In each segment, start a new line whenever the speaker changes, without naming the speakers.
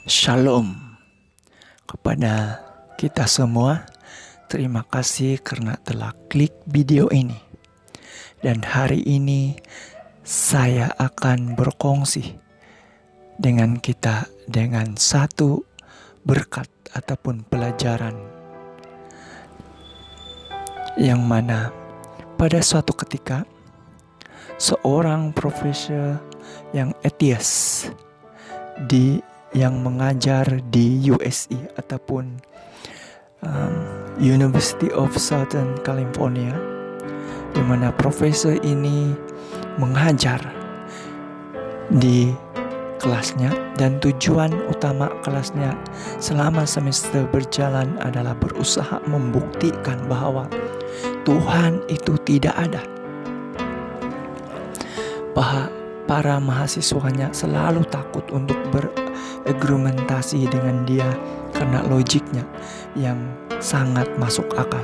Shalom kepada kita semua. Terima kasih karena telah klik video ini. Dan hari ini saya akan berkongsi dengan kita dengan satu berkat ataupun pelajaran yang mana pada suatu ketika seorang profesor yang atheist yang mengajar di USC ataupun University of Southern California, di mana profesor ini mengajar di kelasnya, dan tujuan utama kelasnya selama semester berjalan adalah berusaha membuktikan bahwa Tuhan itu tidak ada. Para mahasiswanya selalu takut untuk berargumentasi dengan dia karena logiknya yang sangat masuk akal.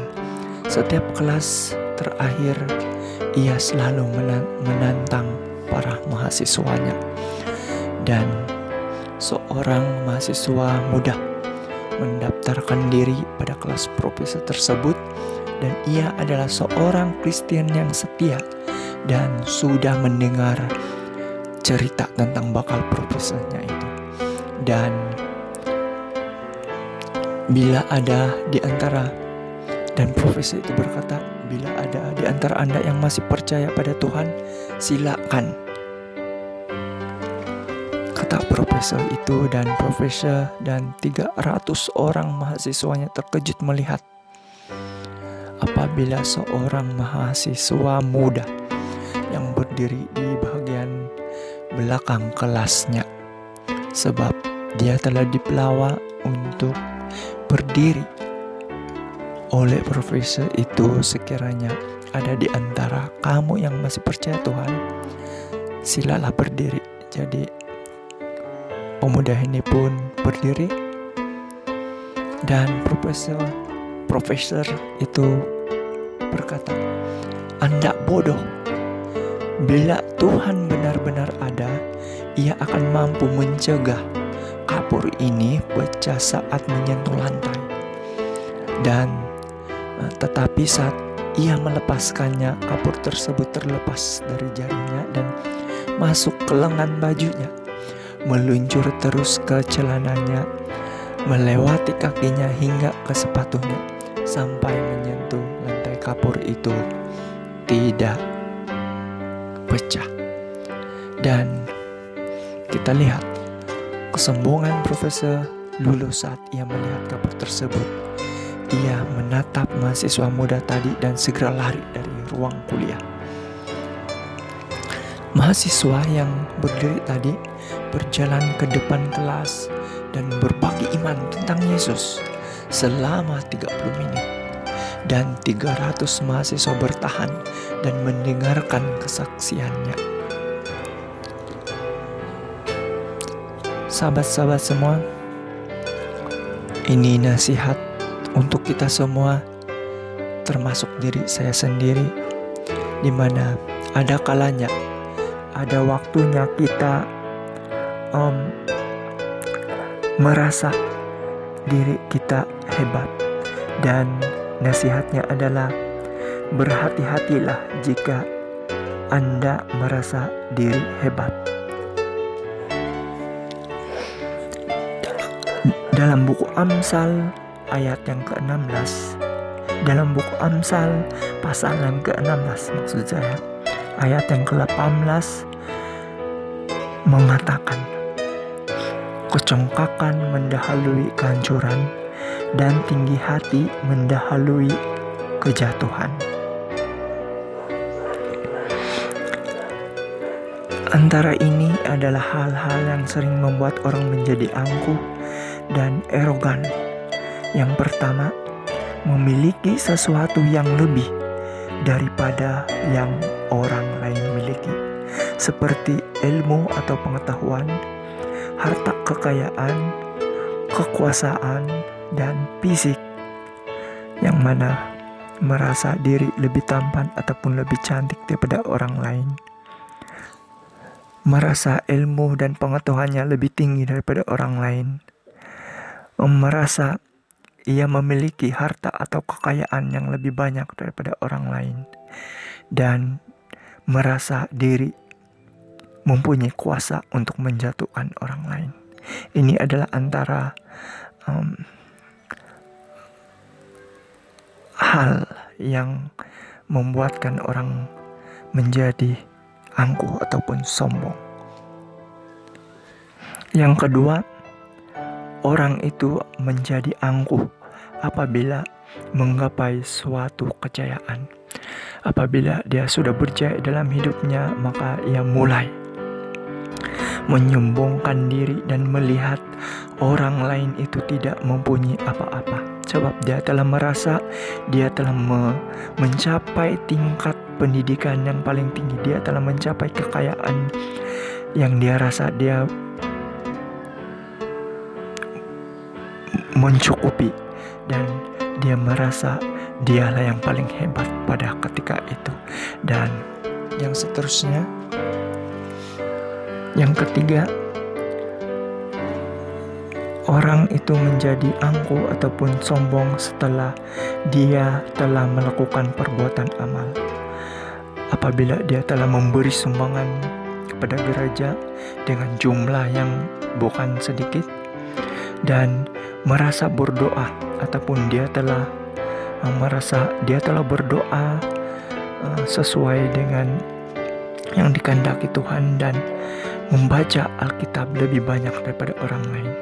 Setiap kelas terakhir ia selalu menantang para mahasiswanya. Dan seorang mahasiswa muda mendaftarkan diri pada kelas profesor tersebut, dan ia adalah seorang Kristen yang setia dan sudah mendengar cerita tentang bakal profesornya itu. Dan bila ada di antara, dan profesor itu berkata, bila ada di antara Anda yang masih percaya pada Tuhan, silakan, kata profesor itu. Dan profesor dan 300 orang mahasiswanya terkejut melihat apabila seorang mahasiswa muda yang berdiri di bagian belakang kelasnya, sebab dia telah dipelawa untuk berdiri oleh profesor itu. Sekiranya ada di antara kamu yang masih percaya Tuhan, silalah berdiri. Jadi pemuda ini pun berdiri, dan profesor itu berkata, "Anda bodoh. Bila Tuhan benar-benar ada, Ia akan mampu mencegah kapur ini pecah saat menyentuh lantai. Dan tetapi saat Ia melepaskannya, kapur tersebut terlepas dari jarinya dan masuk ke lengan bajunya, meluncur terus ke celananya, melewati kakinya hingga ke sepatunya, sampai menyentuh lantai. Kapur itu tidak pecah." Dan kita lihat kesombongan profesor lulus saat ia melihat kapur tersebut. Ia menatap mahasiswa muda tadi dan segera lari dari ruang kuliah. Mahasiswa yang berdiri tadi berjalan ke depan kelas dan berbagi iman tentang Yesus selama 30 menit. Dan 300 mahasiswa bertahan dan mendengarkan kesaksiannya. Sahabat-sahabat semua, ini nasihat untuk kita semua, termasuk diri saya sendiri, di mana ada kalanya, ada waktunya kita merasa diri kita hebat. Dan nasihatnya adalah berhati-hatilah jika Anda merasa diri hebat. Dalam buku Amsal ayat yang ke-16, dalam buku Amsal pasal yang ke-16 maksud saya, ayat yang ke-18 mengatakan, "Kecongkakan mendahului kehancuran, dan tinggi hati mendahului kejatuhan." Antara ini adalah hal-hal yang sering membuat orang menjadi angkuh dan erogan. Yang pertama, memiliki sesuatu yang lebih daripada yang orang lain miliki, seperti ilmu atau pengetahuan, harta kekayaan, kekuasaan, dan fisik, yang mana merasa diri lebih tampan ataupun lebih cantik daripada orang lain. merasa ilmu dan pengetahuannya lebih tinggi daripada orang lain, merasa ia memiliki harta atau kekayaan yang lebih banyak daripada orang lain, dan merasa diri mempunyai kuasa untuk menjatuhkan orang lain. Ini adalah antara hal yang membuatkan orang menjadi angkuh ataupun sombong. Yang kedua, orang itu menjadi angkuh apabila menggapai suatu kejayaan. Apabila dia sudah berjaya dalam hidupnya, maka ia mulai menyombongkan diri dan melihat orang lain itu tidak mempunyai apa-apa. Sebab dia telah merasa dia telah mencapai tingkat pendidikan yang paling tinggi. Dia telah mencapai kekayaan yang dia rasa dia mencukupi, dan dia merasa dialah yang paling hebat pada ketika itu. Dan yang seterusnya, yang ketiga, orang itu menjadi angkuh ataupun sombong setelah dia telah melakukan perbuatan amal. Apabila dia telah memberi sumbangan kepada gereja dengan jumlah yang bukan sedikit, dan merasa berdoa ataupun dia telah merasa dia telah berdoa sesuai dengan yang dikehendaki Tuhan dan membaca Alkitab lebih banyak daripada orang lain.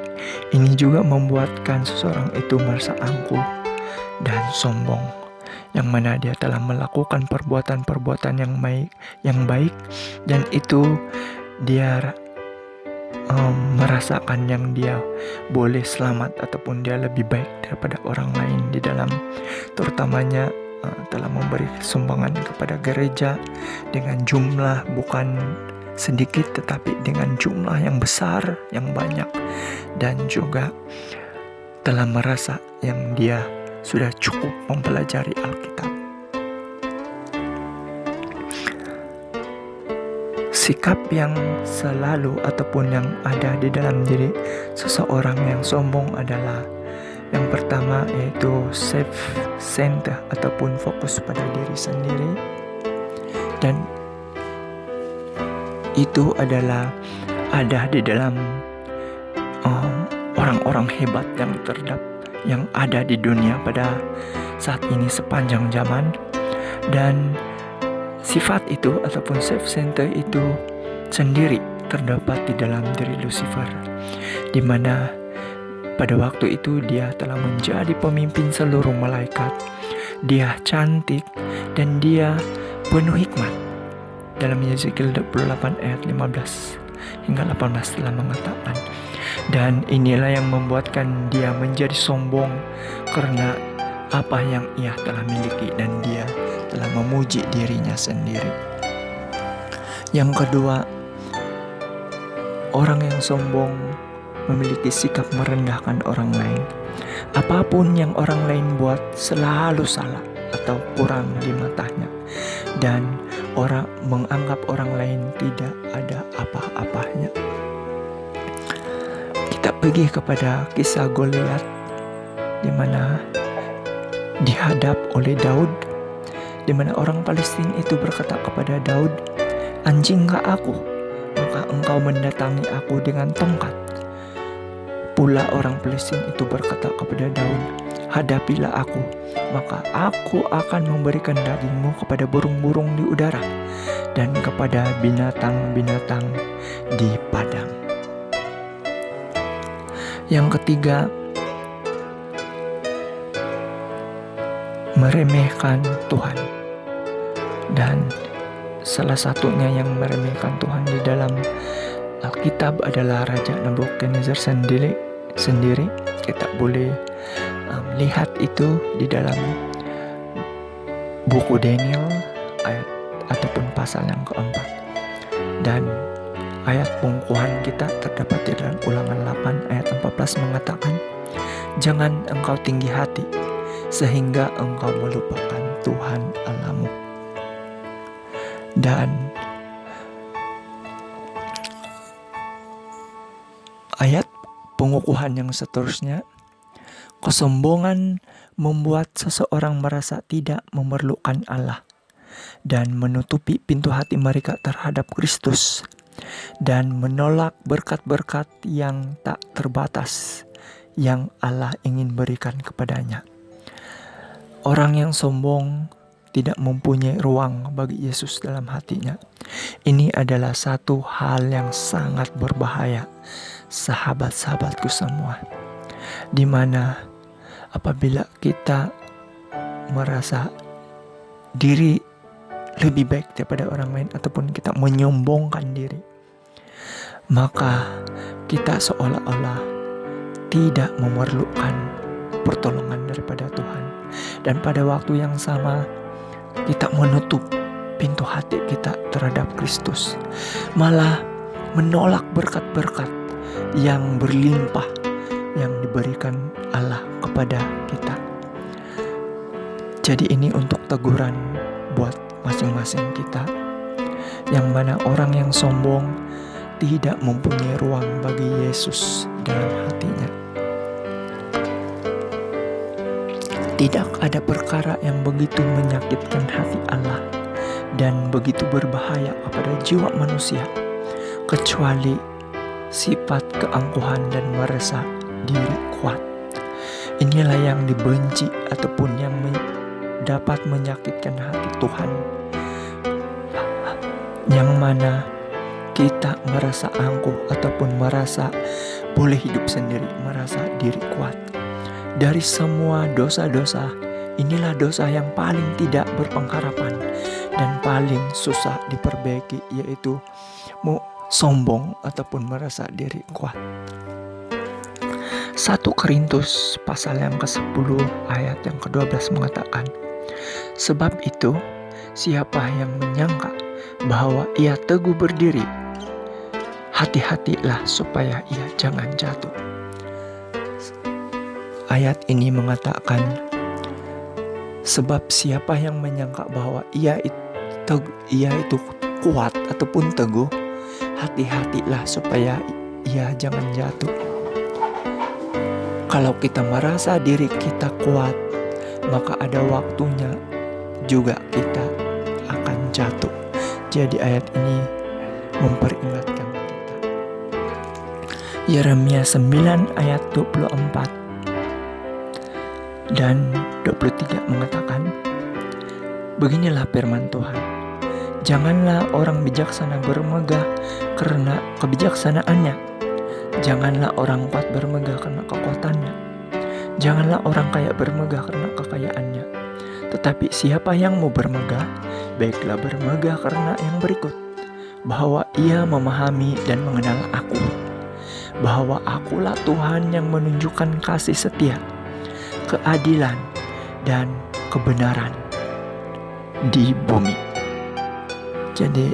Ini juga membuatkan seseorang itu merasa angkuh dan sombong, yang mana dia telah melakukan perbuatan-perbuatan yang baik, dan itu dia merasakan yang dia boleh selamat ataupun dia lebih baik daripada orang lain di dalam, terutamanya telah memberi sumbangan kepada gereja dengan jumlah bukan sedikit tetapi dengan jumlah yang besar, yang banyak, dan juga telah merasa yang dia sudah cukup mempelajari Alkitab. Sikap yang selalu ataupun yang ada di dalam diri seseorang yang sombong adalah yang pertama, yaitu self-centered ataupun fokus pada diri sendiri, dan itu adalah ada di dalam orang-orang hebat yang ada di dunia pada saat ini sepanjang zaman. Dan sifat itu ataupun self-centered itu sendiri terdapat di dalam diri Lucifer, di mana pada waktu itu dia telah menjadi pemimpin seluruh malaikat. Dia cantik dan dia penuh hikmat. Dalam Yeskiel 28 ayat 15 hingga 18 telah mengatakan, dan inilah yang membuatkan dia menjadi sombong karena apa yang ia telah miliki, dan dia telah memuji dirinya sendiri. Yang kedua, orang yang sombong memiliki sikap merendahkan orang lain. Apapun yang orang lain buat selalu salah atau kurang di matanya, dan orang menganggap orang lain tidak ada apa-apanya. Kita pergi kepada kisah Goliat, di mana dihadap oleh Daud, di mana orang Palestina itu berkata kepada Daud, "Anjingkah aku, maka engkau mendatangi aku dengan tongkat?" Pula orang Palestina itu berkata kepada Daud, "Hadapilah aku, maka aku akan memberikan dagingmu kepada burung-burung di udara dan kepada binatang-binatang di padang." Yang ketiga, meremehkan Tuhan. Dan salah satunya yang meremehkan Tuhan di dalam Alkitab adalah Raja Nebukadnezar sendiri. Kita boleh lihat itu di dalam buku Daniel ayat ataupun pasal yang keempat, dan ayat pengukuhan kita terdapat di dalam Ulangan 8 ayat 14 mengatakan, "Jangan engkau tinggi hati sehingga engkau melupakan Tuhan Allahmu." Dan Ayat pengukuhan yang seterusnya, kesombongan membuat seseorang merasa tidak memerlukan Allah dan menutupi pintu hati mereka terhadap Kristus dan menolak berkat-berkat yang tak terbatas yang Allah ingin berikan kepadanya. Orang yang sombong tidak mempunyai ruang bagi Yesus dalam hatinya. Ini adalah satu hal yang sangat berbahaya, sahabat-sahabatku semua, di mana apabila kita merasa diri lebih baik daripada orang lain ataupun kita menyombongkan diri, maka kita seolah-olah tidak memerlukan pertolongan daripada Tuhan. Dan pada waktu yang sama kita menutup pintu hati kita terhadap Kristus, malah menolak berkat-berkat yang berlimpah yang diberikan Allah kepada kita. Jadi ini untuk teguran buat masing-masing kita, yang mana orang yang sombong tidak mempunyai ruang bagi Yesus dalam hatinya. Tidak ada perkara yang begitu menyakitkan hati Allah dan begitu berbahaya kepada jiwa manusia kecuali sifat keangkuhan dan merasa diri kuat. Inilah yang dibenci ataupun yang dapat menyakitkan hati Tuhan, yang mana kita merasa angkuh ataupun merasa boleh hidup sendiri, merasa diri kuat. Dari semua dosa-dosa, inilah dosa yang paling tidak berpengharapan dan paling susah diperbaiki, yaitu sombong ataupun merasa diri kuat. 1 Korintus pasal yang ke-10 ayat yang ke-12 mengatakan, sebab itu siapa yang menyangka bahwa ia teguh berdiri, hati-hatilah supaya ia jangan jatuh. Ayat ini mengatakan, sebab siapa yang menyangka bahwa ia itu kuat ataupun teguh, hati-hatilah supaya ia jangan jatuh. Kalau kita merasa diri kita kuat, maka ada waktunya juga kita akan jatuh. Jadi ayat ini memperingatkan kita. Yeremia 9 ayat 24 dan 23 mengatakan, beginilah firman Tuhan, janganlah orang bijaksana bermegah karena kebijaksanaannya, janganlah orang kuat bermegah karena kekuatannya, janganlah orang kaya bermegah karena kekayaannya. Tetapi siapa yang mau bermegah, baiklah bermegah karena yang berikut, bahwa ia memahami dan mengenal aku, bahwa akulah Tuhan yang menunjukkan kasih setia, keadilan, dan kebenaran di bumi. Jadi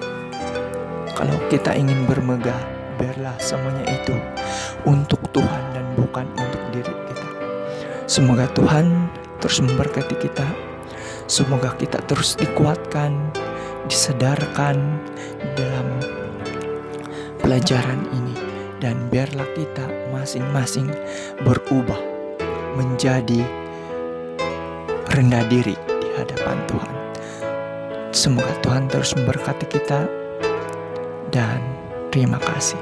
kalau kita ingin bermegah, biarlah semuanya itu untuk Tuhan dan bukan untuk diri kita. Semoga Tuhan terus memberkati kita. Semoga kita terus dikuatkan, disedarkan dalam pelajaran ini, dan biarlah kita masing-masing berubah menjadi rendah diri di hadapan Tuhan. Semoga Tuhan terus memberkati kita, dan terima kasih.